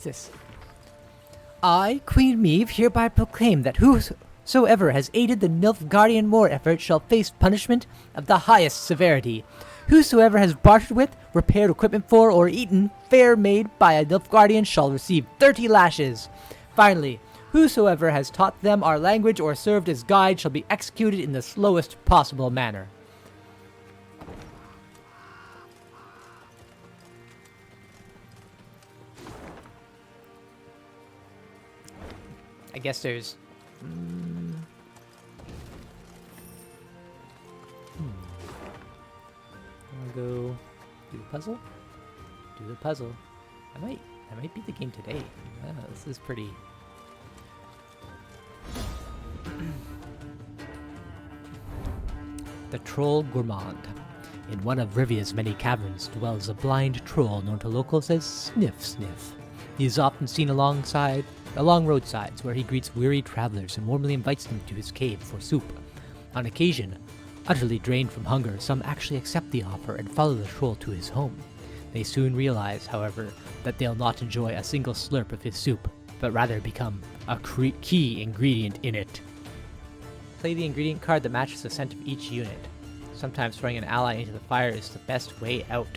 this? I, Queen Meve, hereby proclaim that whosoever has aided the Nilfgaardian war effort shall face punishment of the highest severity. Whosoever has bartered with, repaired equipment for, or eaten fare made by a Nilfgaardian shall receive 30 lashes. Finally, whosoever has taught them our language or served as guide shall be executed in the slowest possible manner. I guess there's... I'll go do the puzzle. Do the puzzle. I might beat the game today. This is pretty... The Troll Gourmand. In one of Rivia's many caverns dwells a blind troll known to locals as Sniff Sniff. He is often seen along roadsides where he greets weary travelers and warmly invites them to his cave for soup. On occasion, utterly drained from hunger, some actually accept the offer and follow the troll to his home. They soon realize, however, that they'll not enjoy a single slurp of his soup, but rather become a key ingredient in it. Play the ingredient card that matches the scent of each unit. Sometimes throwing an ally into the fire is the best way out.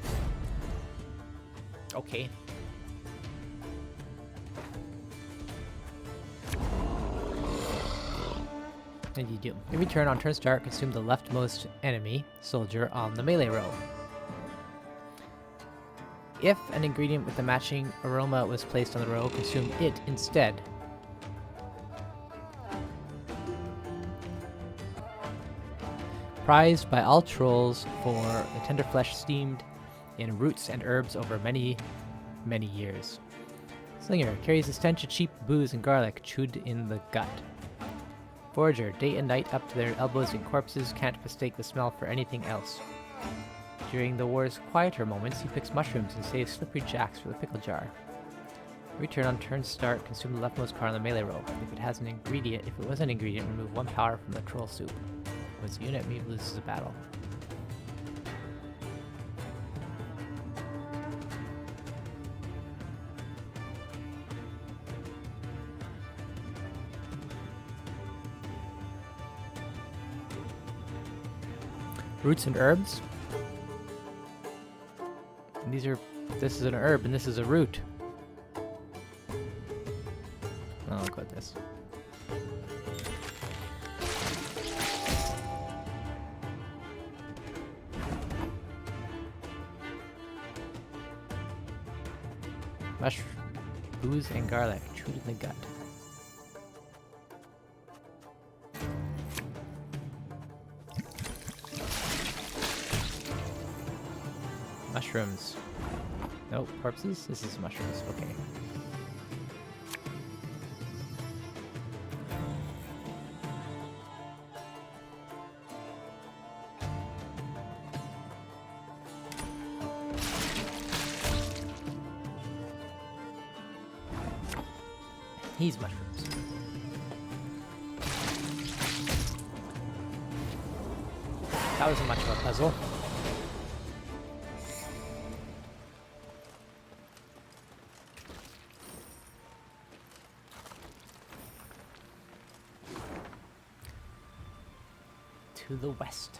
Okay. And you do. Every turn on turn start, consume the leftmost enemy soldier on the melee row. If an ingredient with the matching aroma was placed on the row, consume it instead. Prized by all trolls for the tender flesh steamed in roots and herbs over many, many years. Slinger carries the stench of cheap booze and garlic chewed in the gut. Forager, day and night up to their elbows in corpses, can't mistake the smell for anything else. During the war's quieter moments, he picks mushrooms and saves slippery jacks for the pickle jar. Return on turn start, consume the leftmost card on the melee row. If it was an ingredient, remove 1 power from the troll soup. Once a unit, Meve loses a battle. Roots and herbs. And this is an herb and this is a root. I'll go with this. Mushroom, booze, and garlic chewed in the gut. Mushrooms. No, corpses? This is mushrooms, okay. He's mushrooms. That wasn't much of a puzzle. To the west.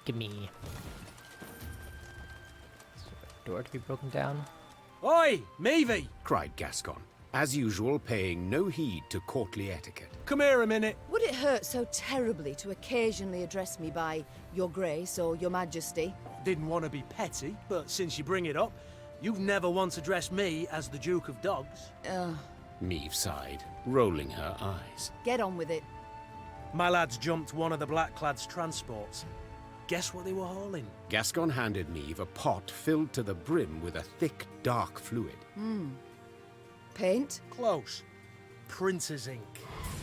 Gimme. Door to be broken down. Oi, Meve! Cried Gascon, as usual paying no heed to courtly etiquette. Come here a minute. Would it hurt so terribly to occasionally address me by Your Grace or Your Majesty? Didn't want to be petty, but since you bring it up, you've never once addressed me as the Duke of Dogs. Meve sighed, rolling her eyes. Get on with it. My lads jumped one of the Blackclad's transports. Guess what they were hauling? Gascon handed Meve a pot filled to the brim with a thick, dark fluid. Paint? Close. Printer's ink.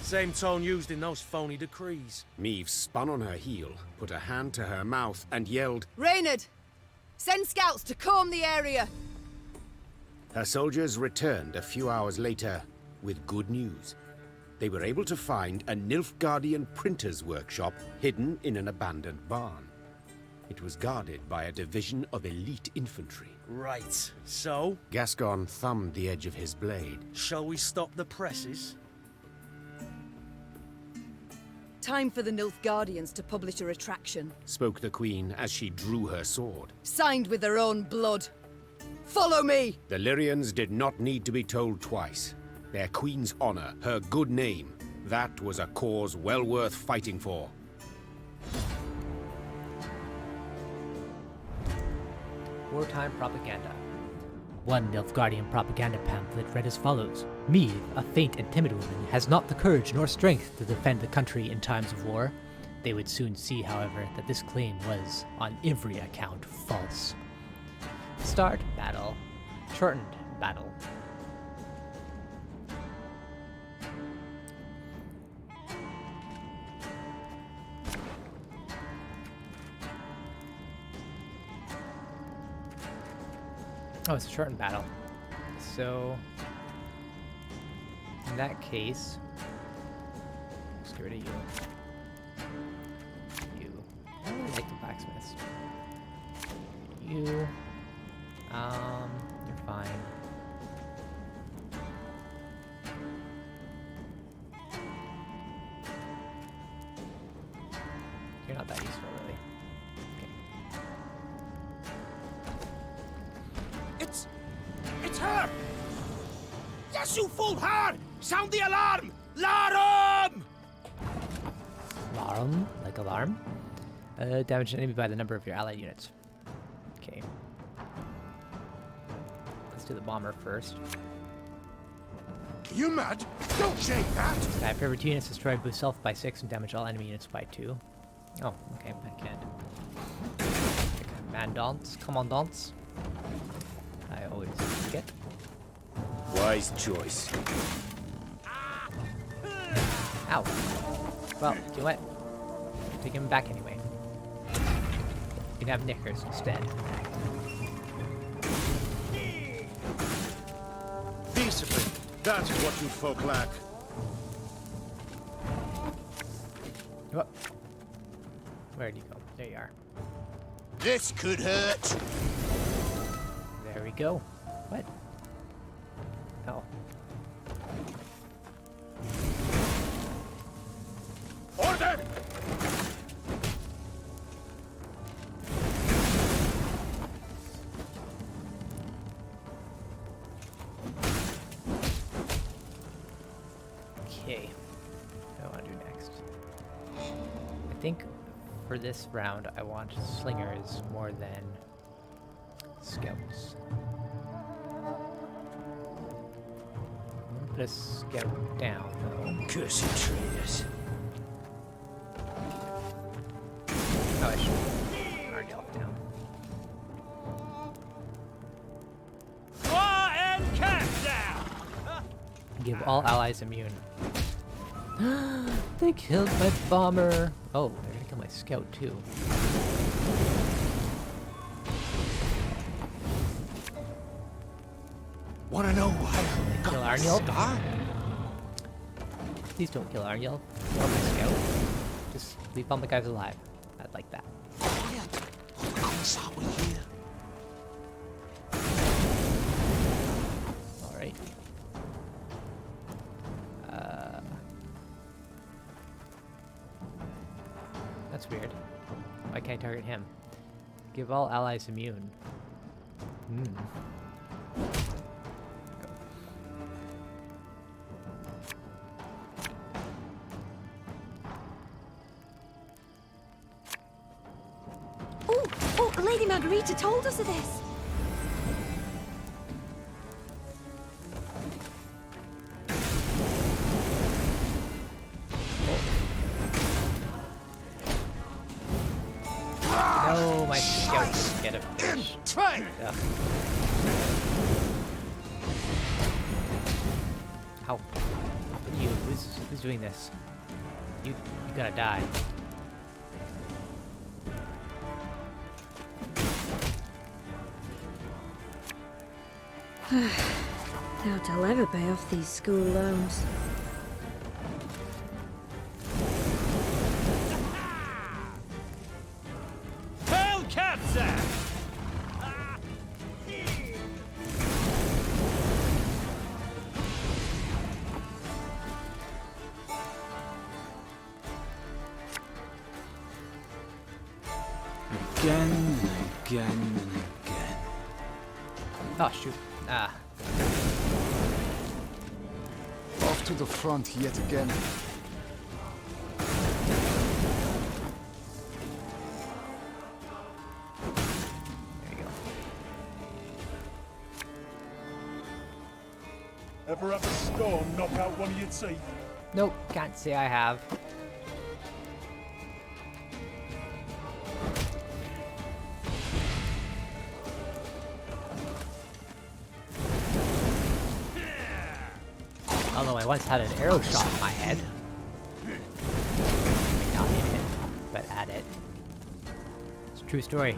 Same tone used in those phony decrees. Meve spun on her heel, put a hand to her mouth, and yelled, Reynard! Send scouts to comb the area! Her soldiers returned a few hours later with good news. they were able to find a Nilfgaardian printer's workshop hidden in an abandoned barn. It was guarded by a division of elite infantry. Right, so? Gascon thumbed the edge of his blade. Shall we stop the presses? Time for the Nilfgaardians to publish a retraction. Spoke the queen as she drew her sword. Signed with their own blood. Follow me! The Lyrians did not need to be told twice. Their queen's honor, her good name, that was a cause well worth fighting for. Wartime Propaganda. One Nilfgaardian propaganda pamphlet read as follows. Meve, a faint and timid woman, has not the courage nor strength to defend the country in times of war. They would soon see, however, that this claim was, on every account, false. Start battle. Shortened battle. Oh, it's a shortened battle. So, in that case, let's get rid of you. You. I don't really like the blacksmiths. You. You're fine. You're not that useful, really. It's her! Yes, you fool her! Sound the alarm! Larum! Alarm, like alarm. Damage an enemy by the number of your allied units. Okay. Let's do the bomber first. You mad? Don't shake that! If every 2 units destroy, boost self by 6 and damage all enemy units by 2. Oh, okay, I can't. Commandants, commandants. I always forget. Wise choice. Ow. Well, do what? Take him back anyway. You can have knickers instead. Discipline. That's what you folk lack. Oh. Where'd you go? There you are. This could hurt. There we go. What? Oh. Order! Okay. What do I want to do next? I think for this round I want slingers more than scouts. I'm gonna put a scout down though. Cursed traitors. Oh, I should already off down. And cast down! Give all allies immune. They killed my bomber. Oh, they're gonna kill my scout too. Wanna know why? Kill Arniel. Please don't kill Arniel. Or my scout. Just leave all the guys alive. I'd like that. Quiet. Are we here? Alright. That's weird. Why can't I target him? Give all allies immune. Oh, Lady Margarita told us of this. No, my scouts get a fish. Try! Ugh. Ow. What are you? Who's doing this? You gotta die. Doubt I'll ever pay off these school loans. again and again and again. Oh, shoot. Ah. Off to the front yet again. There you go. Ever have a storm knock out one of your teeth? Nope, can't say I have. Although I once had an arrow shot in my head. Not in it, but at it. It's a true story.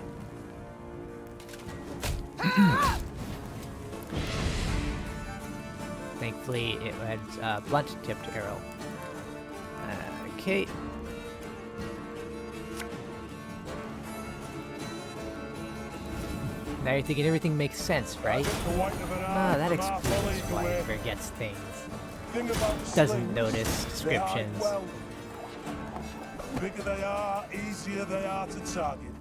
Thankfully, it was a blunt-tipped arrow. Okay. Now you're thinking everything makes sense, right? Ah, that explains why he forgets things. Doesn't notice descriptions. Well, bigger they are, easier they are to target.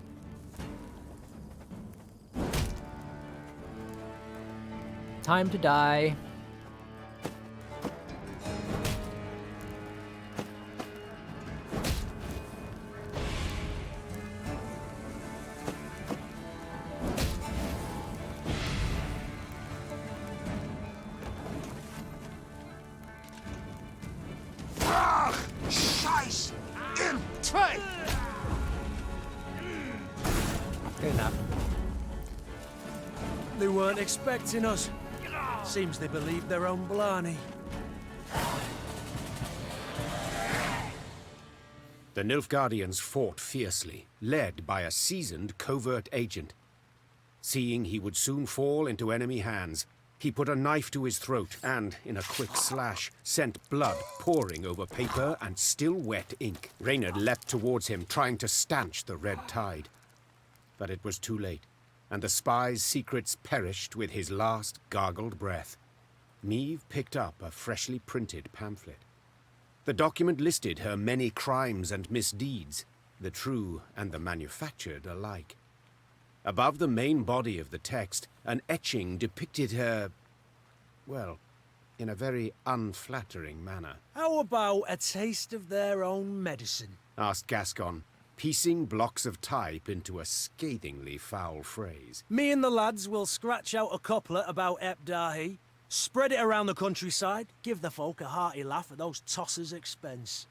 Time to die. Scheiß! Im Teil! Good enough. They weren't expecting us. Seems they believed their own blarney. The Nilfgaardians fought fiercely, led by a seasoned covert agent. Seeing he would soon fall into enemy hands, he put a knife to his throat and, in a quick slash, sent blood pouring over paper and still wet ink. Reynard leapt towards him, trying to stanch the red tide. But it was too late, and the spy's secrets perished with his last gargled breath. Meve picked up a freshly printed pamphlet. The document listed her many crimes and misdeeds, the true and the manufactured alike. Above the main body of the text, an etching depicted her, well, in a very unflattering manner. How about a taste of their own medicine? Asked Gascon, piecing blocks of type into a scathingly foul phrase. Me and the lads will scratch out a couplet about Epdahi, spread it around the countryside, give the folk a hearty laugh at those tossers' expense.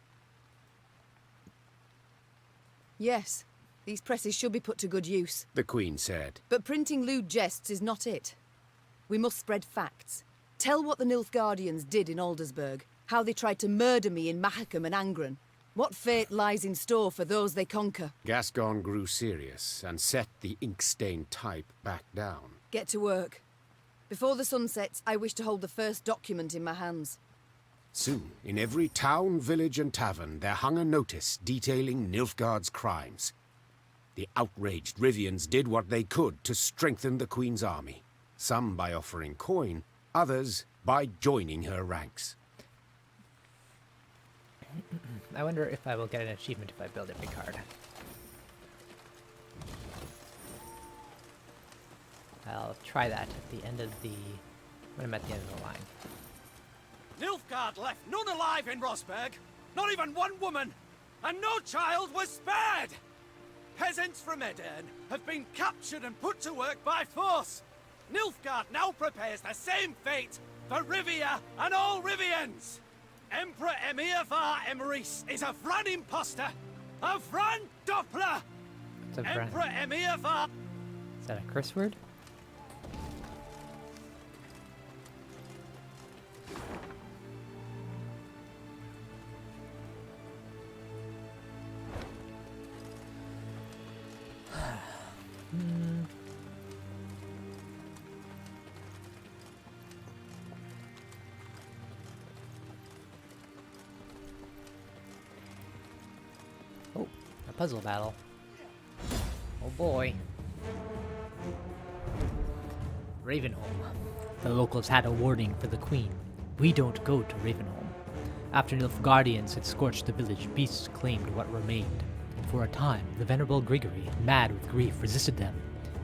Yes, these presses should be put to good use. The Queen said. But printing lewd jests is not it. We must spread facts. Tell what the Nilfgaardians did in Aldersburg, how they tried to murder me in Mahakam and Angren, what fate lies in store for those they conquer. Gascon grew serious and set the ink-stained type back down. Get to work. Before the sun sets, I wish to hold the first document in my hands. Soon, in every town, village and tavern, there hung a notice detailing Nilfgaard's crimes. The outraged Rivians did what they could to strengthen the Queen's army. Some by offering coin, others by joining her ranks. I wonder if I will get an achievement if I build every card. I'll try that at the end of the... when I'm at the end of the line. Nilfgaard left none alive in Rosberg, not even one woman, and no child was spared! Peasants from Edern have been captured and put to work by force. Nilfgaard now prepares the same fate for Rivia and all Rivians. Emperor Emir var Emrys is a Vran imposter, a Vran Doppler. What's a Vran? Emperor Emir var... Is that a curse word? Oh, a puzzle battle. Oh boy. Ravenholm. The locals had a warning for the Queen. We don't go to Ravenholm. After Nilfgaardians had scorched the village, beasts claimed what remained. For a time, the venerable Grigory, mad with grief, resisted them,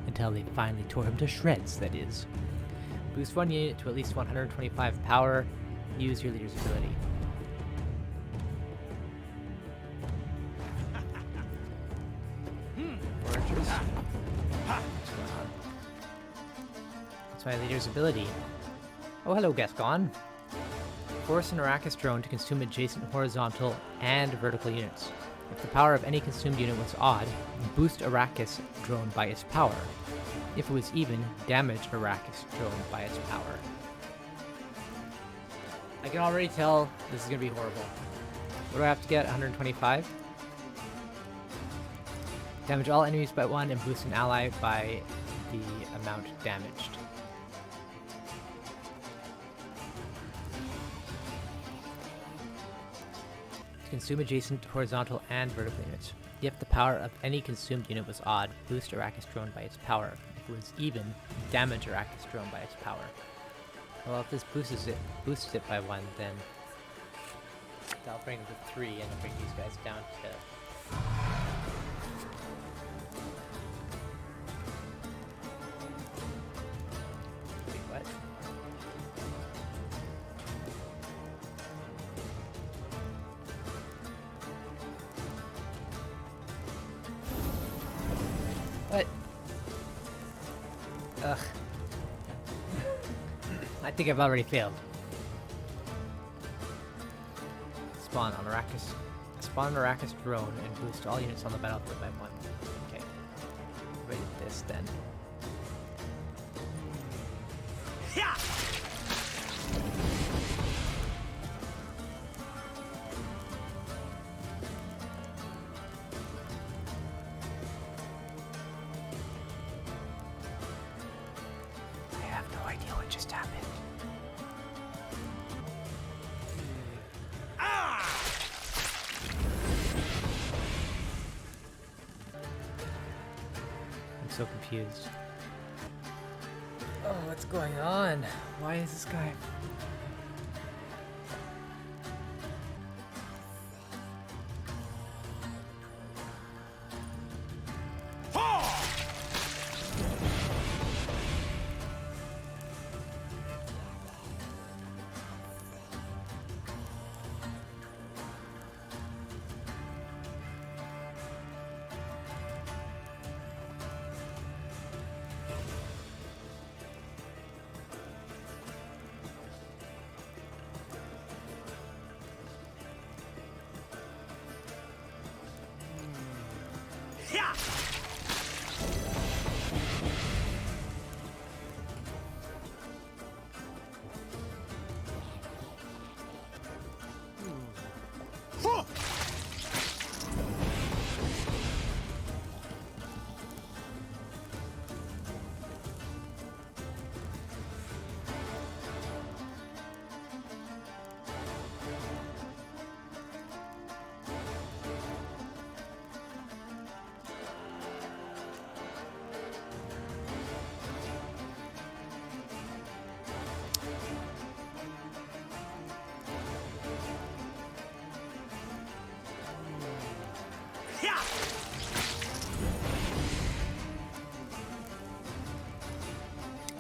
until they finally tore him to shreds, that is. Boost one unit to at least 125 power. Use your leader's ability. Foragers. What's going on? That's my leader's ability. Oh, hello, Gascon. Force an Arrakis drone to consume adjacent horizontal and vertical units. If the power of any consumed unit was odd, boost Arrakis drone by its power. If it was even, damage Arrakis drone by its power. I can already tell this is going to be horrible. What do I have to get? 125? Damage all enemies by 1 and boost an ally by the amount damaged. Consume adjacent horizontal and vertical units. If the power of any consumed unit was odd, boost Arrakis drone by its power. If it was even, damage Arrakis drone by its power. Well, if this boosts it by 1, then that'll bring it to 3 and it'll bring these guys down to... Wait, what? What? Ugh. I think I've already failed. Spawn on Arrakis. Spawn an Arrakis drone and boost all units on the battlefield by 1. Okay. Ready this then. Yeah! I have no idea what just happened. I'm so confused. Oh, what's going on? Why is this guy...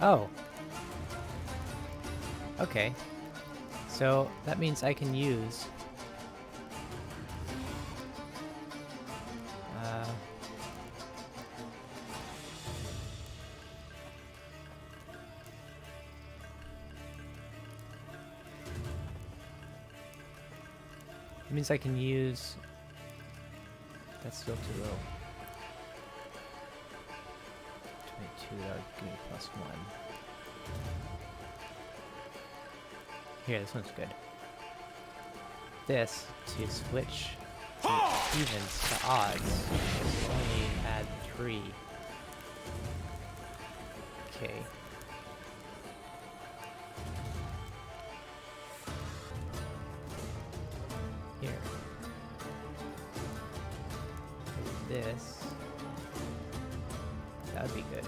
Oh. Okay. So that means I can use... It means I can use... That's still too low. 22, that would give me +1. Here, this one's good. This, to switch to evens to odds, just only add 3. Okay. Here. This. That would be good.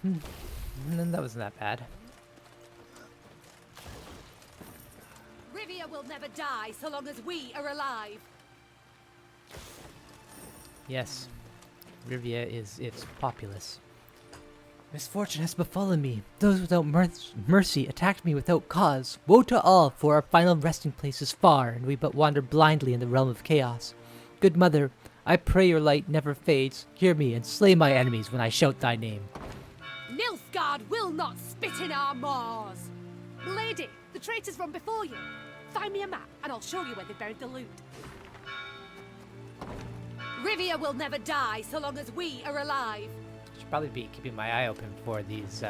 That wasn't that bad. Rivia will never die so long as we are alive. Yes, Rivia is its populace. Misfortune has befallen me. Those without mercy attacked me without cause. Woe to all, for our final resting place is far, and we but wander blindly in the realm of chaos. Good mother, I pray your light never fades. Hear me and slay my enemies when I shout thy name. Nilfgaard will not spit in our maws. Lady, the traitors run before you. Find me a map, and I'll show you where they buried the loot. Rivia will never die so long as we are alive. Should probably be keeping my eye open for these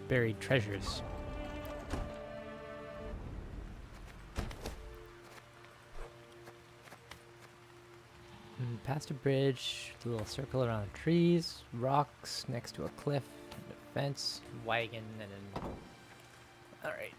buried treasures. Past a bridge, a little circle around trees, rocks next to a cliff, and a fence, wagon, and an... Alright.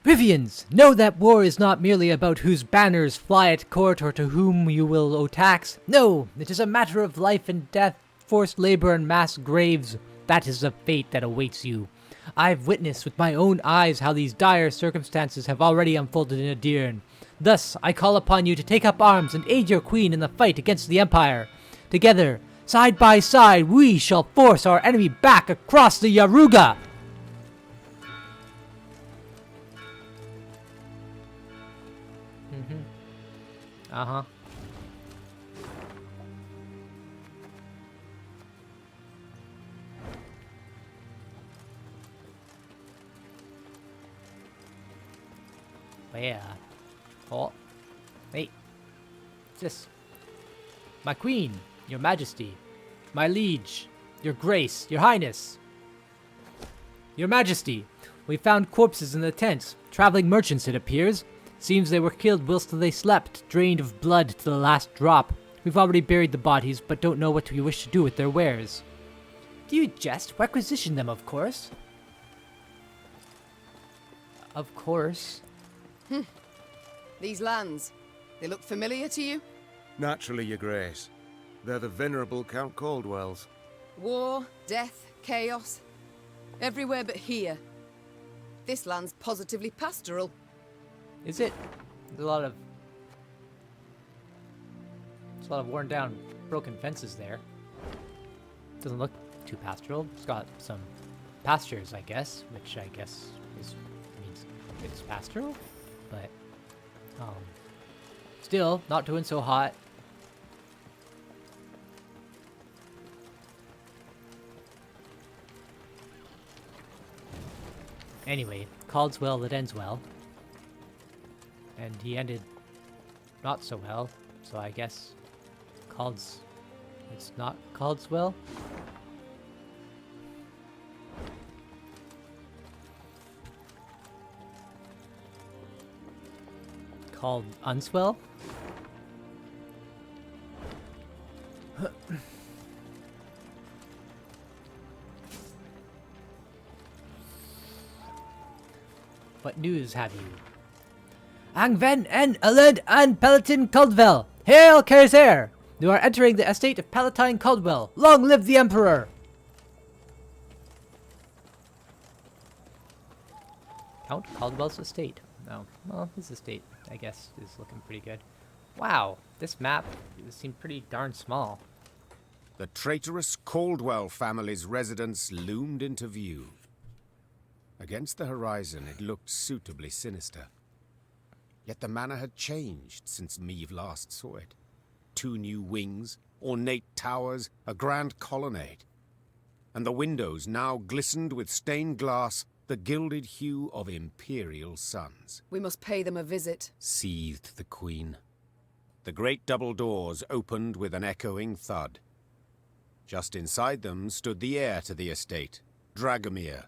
Rivians, know that war is not merely about whose banners fly at court or to whom you will owe tax. No, it is a matter of life and death, forced labor and mass graves. That is the fate that awaits you. I've witnessed with my own eyes how these dire circumstances have already unfolded in Adirn. Thus, I call upon you to take up arms and aid your queen in the fight against the Empire. Together, side by side, we shall force our enemy back across the Yaruga! Uh-huh. Where? Oh. Hey. What's this? My queen, your majesty, my liege, your grace, your highness. Your majesty, we found corpses in the tents. Traveling merchants, it appears. Seems they were killed whilst they slept, drained of blood to the last drop. We've already buried the bodies, but don't know what we wish to do with their wares. Do you jest? Requisition them, of course. Of course. These lands, they look familiar to you? Naturally, your grace. They're the venerable Count Caldwell's. War, death, chaos. Everywhere but here. This land's positively pastoral. Is it? There's a lot of worn down, broken fences there. Doesn't look too pastoral. It's got some pastures, I guess, which I guess means it's pastoral, but still not doing so hot. Anyway, call's well that ends well. And he ended not so well, so I guess it's not Caldwell. Called Unswell? What news have you? Angven and Aled and Palatine Caldwell! Hail, Kerser! You are entering the estate of Palatine Caldwell. Long live the Emperor! Count Caldwell's estate. No, well, his estate, I guess, is looking pretty good. Wow, this map seemed pretty darn small. The traitorous Caldwell family's residence loomed into view. Against the horizon, it looked suitably sinister. Yet the manor had changed since Meve last saw it. 2 new wings, ornate towers, a grand colonnade. And the windows now glistened with stained glass, the gilded hue of imperial suns. We must pay them a visit, Seethed the queen. The great double doors opened with an echoing thud. Just inside them stood the heir to the estate, Dragomir,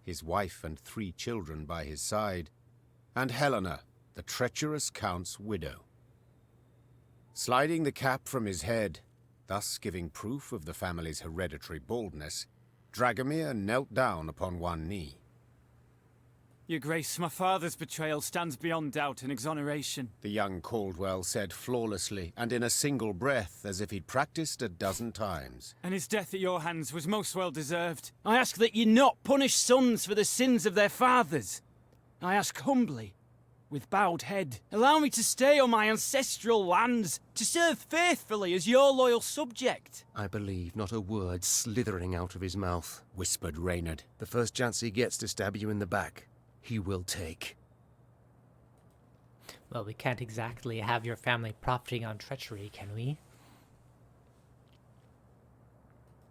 his wife and 3 children by his side, and Helena, the treacherous count's widow. Sliding the cap from his head, thus giving proof of the family's hereditary baldness, Dragomir knelt down upon one knee. Your Grace, my father's betrayal stands beyond doubt and exoneration. The young Caldwell said flawlessly, and in a single breath, as if he'd practiced a dozen times. And his death at your hands was most well deserved. I ask that ye not punish sons for the sins of their fathers. I ask humbly, with bowed head, allow me to stay on my ancestral lands, to serve faithfully as your loyal subject. I believe not a word slithering out of his mouth, Whispered Reynard. The first chance he gets to stab you in the back, he will take. Well, we can't exactly have your family profiting on treachery, can we?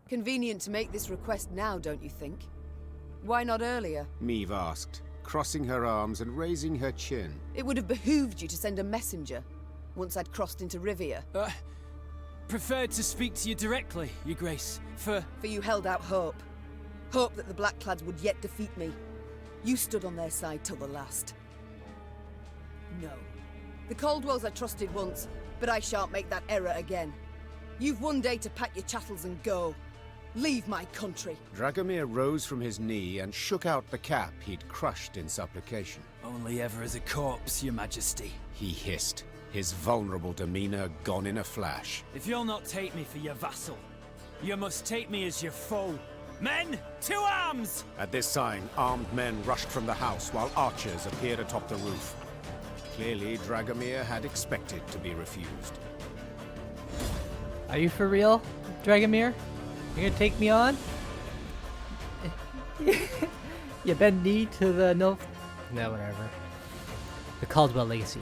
Convenient to make this request now, don't you think? Why not earlier? Meve asked, crossing her arms and raising her chin. It would have behooved you to send a messenger, once I'd crossed into Rivia. Preferred to speak to you directly, Your Grace, For you held out hope. Hope that the Blackclads would yet defeat me. You stood on their side till the last. No. The Caldwells I trusted once, but I shan't make that error again. You've one day to pack your chattels and go. Leave my country. Dragomir rose from his knee and shook out the cap he'd crushed in supplication. only ever as a corpse, Your Majesty. He hissed, his vulnerable demeanor gone in a flash. If you'll not take me for your vassal, you must take me as your foe. Men, to arms! At this sign, armed men rushed from the house while archers appeared atop the roof. Clearly, Dragomir had expected to be refused. Are you for real, Dragomir? You're gonna take me on? You bend knee to the No, whatever. The Caldwell Legacy.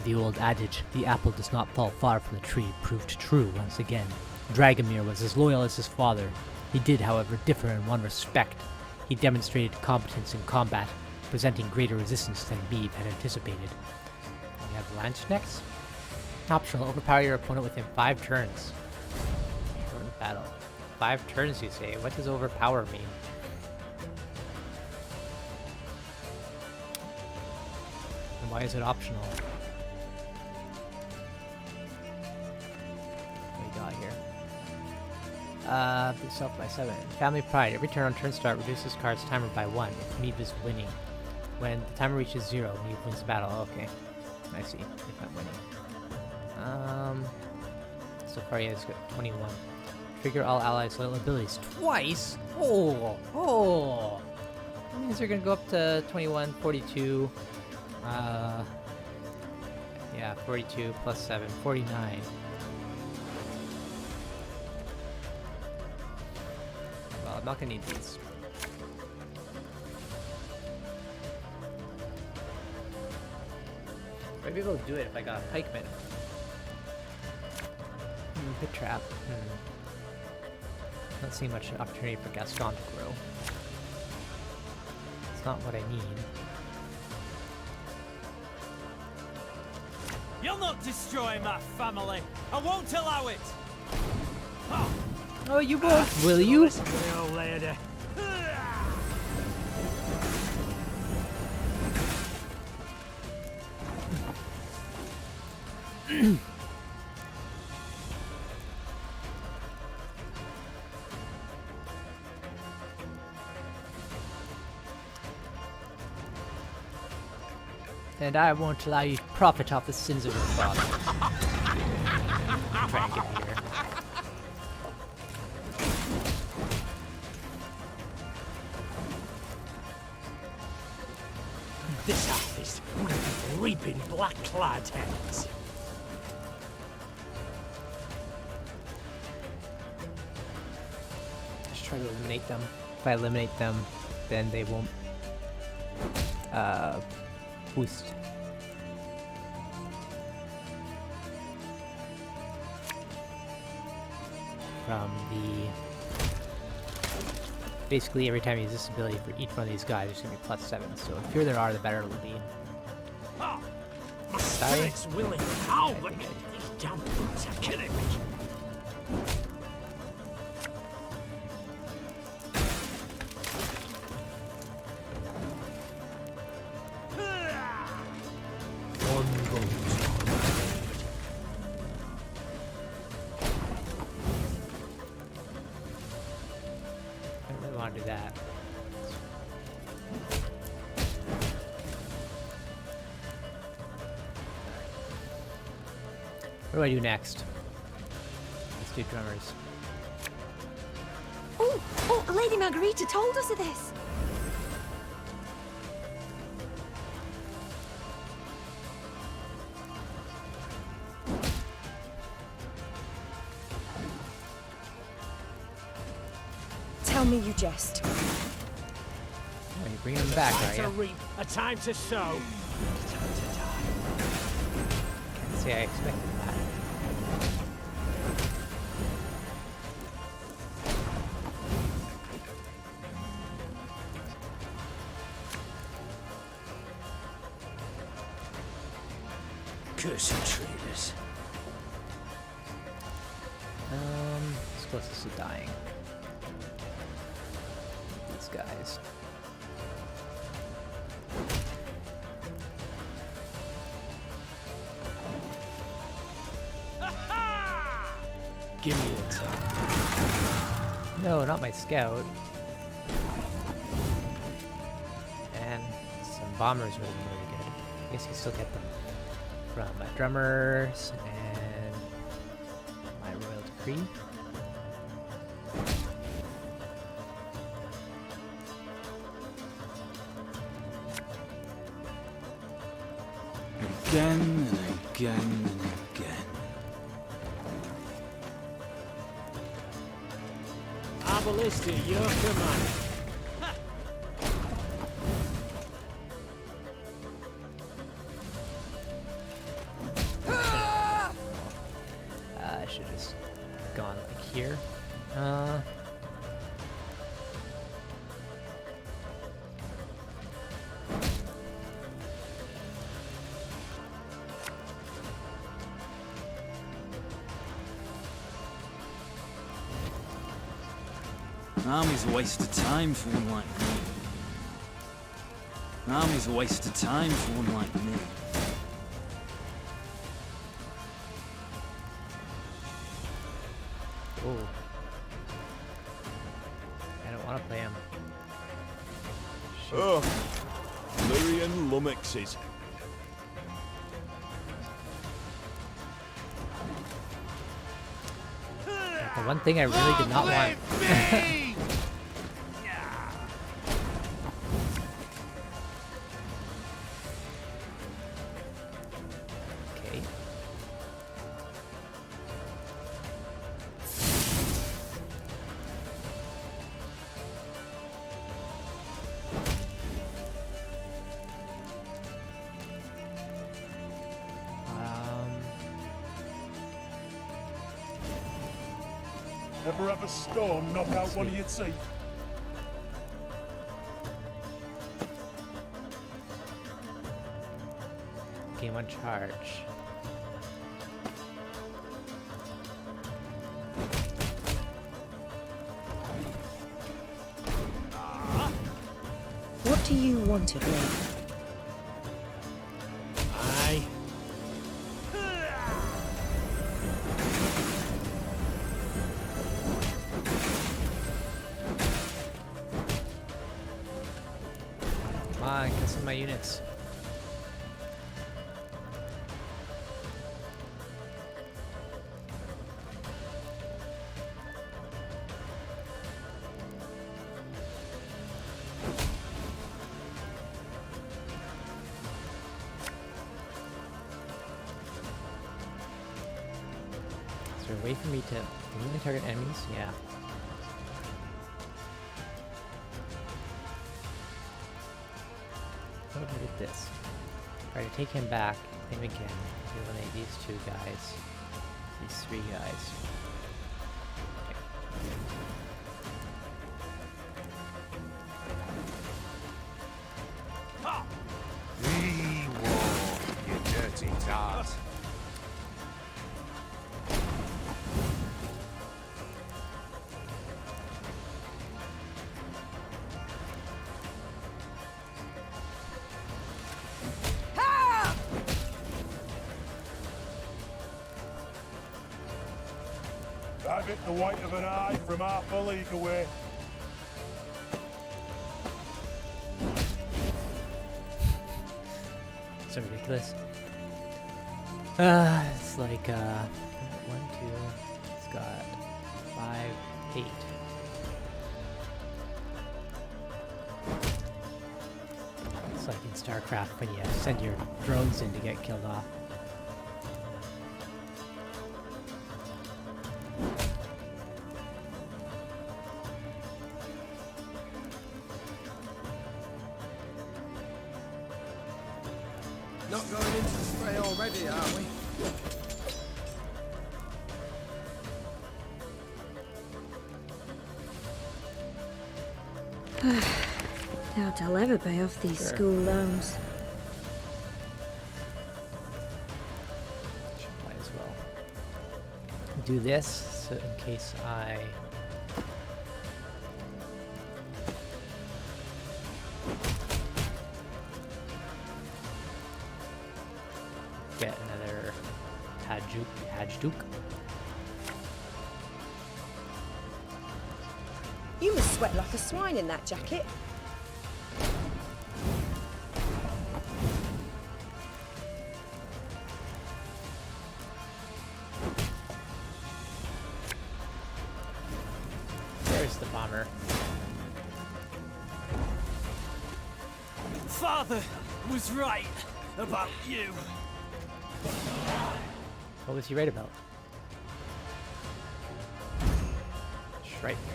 The old adage, the apple does not fall far from the tree, proved true once again. Dragomir was as loyal as his father. He did, however, differ in one respect. He demonstrated competence in combat, presenting greater resistance than Meve had anticipated. We have Lance next. Optional, overpower your opponent within 5 turns. Shorten battle. 5 turns, you say? What does overpower mean? And why is it optional? What we got here? Itself by 7. Family Pride. Every turn on turn start reduces card's timer by 1 if Meve is winning. When the timer reaches 0, Meve wins the battle. Okay. I see. If I'm winning. So far he has got 21. Trigger all allies' loyal abilities twice? Oh! That means they're gonna go up to 21, 42. Yeah, 42 plus 7, 49. Well, I'm not gonna need these. I'd be able to do it if I got a pikeman. Pit trap. Not seeing much opportunity for Gaston to grow. It's not what I need. You'll not destroy my family. I won't allow it. Oh, you won't, will you? Listen to the old lady. And I won't allow you to profit off the sins of your father. Try and get me here. This harvest will be reaping black-clad heads. Just try to eliminate them. If I eliminate them, then they won't boost. From the... Basically, every time you use this ability for each one of these guys, there's going to be +7. So the fewer there are, the better it'll be. My Sorry? spirit's willing. How but these damn brutes are killing me. I don't really want to do that. What do I do next? Let's do drummers. Oh, Lady Margarita told us of this. Tell me you jest. Oh, you're bringing them back, are you? reap, a time to sow, a time to die. Can't say I expected that. Cursed traitors. It's closest to dying. These guys. Give me a time. No, not my scout. And some bombers would have been really good. I guess you still get them from my drummers and my royal decree. Again and again and again. Abalista, your command. I should have just gone like here. Army's a waste of time for one like me. Army's a waste of time for one like me. Oh. I don't want to play him. Oh, Lyrian lummoxes. The one thing I really did not want. Okay. Ever have a storm knock out one of your teeth? Game on charge. What do you want of me? Aye. Come on, kill some of my units. Is there a way for me to immediately target enemies? Yeah. What if I did this? Alright, to take him back, him again, eliminate these two guys, these three guys. Reward, you dirty tart. I've hit the white of an eye from half a league away. So ridiculous. It's like, 1, 2, it's got 5, 8. It's like in StarCraft when you send your drones in to get killed off. Not going into the fray already, are we? Doubt I'll ever pay off these school loans. Might as well do this so in case I get another Hajduk. You must sweat like a swine in that jacket. There's the bomber. Father was right about you. What was he right about? It's right here.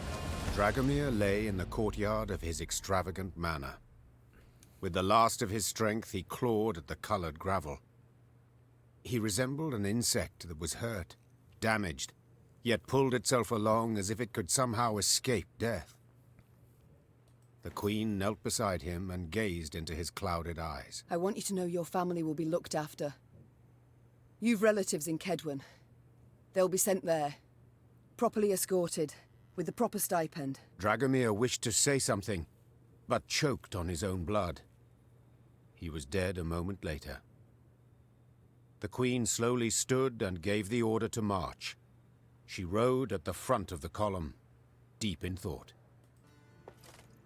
Dragomir lay in the courtyard of his extravagant manor. With the last of his strength, he clawed at the colored gravel. He resembled an insect that was hurt, damaged, yet pulled itself along as if it could somehow escape death. The Queen knelt beside him and gazed into his clouded eyes. I want you to know your family will be looked after. You've relatives in Kedwen. They'll be sent there, properly escorted, with the proper stipend. Dragomir wished to say something, but choked on his own blood. He was dead a moment later. The Queen slowly stood and gave the order to march. She rode at the front of the column, deep in thought.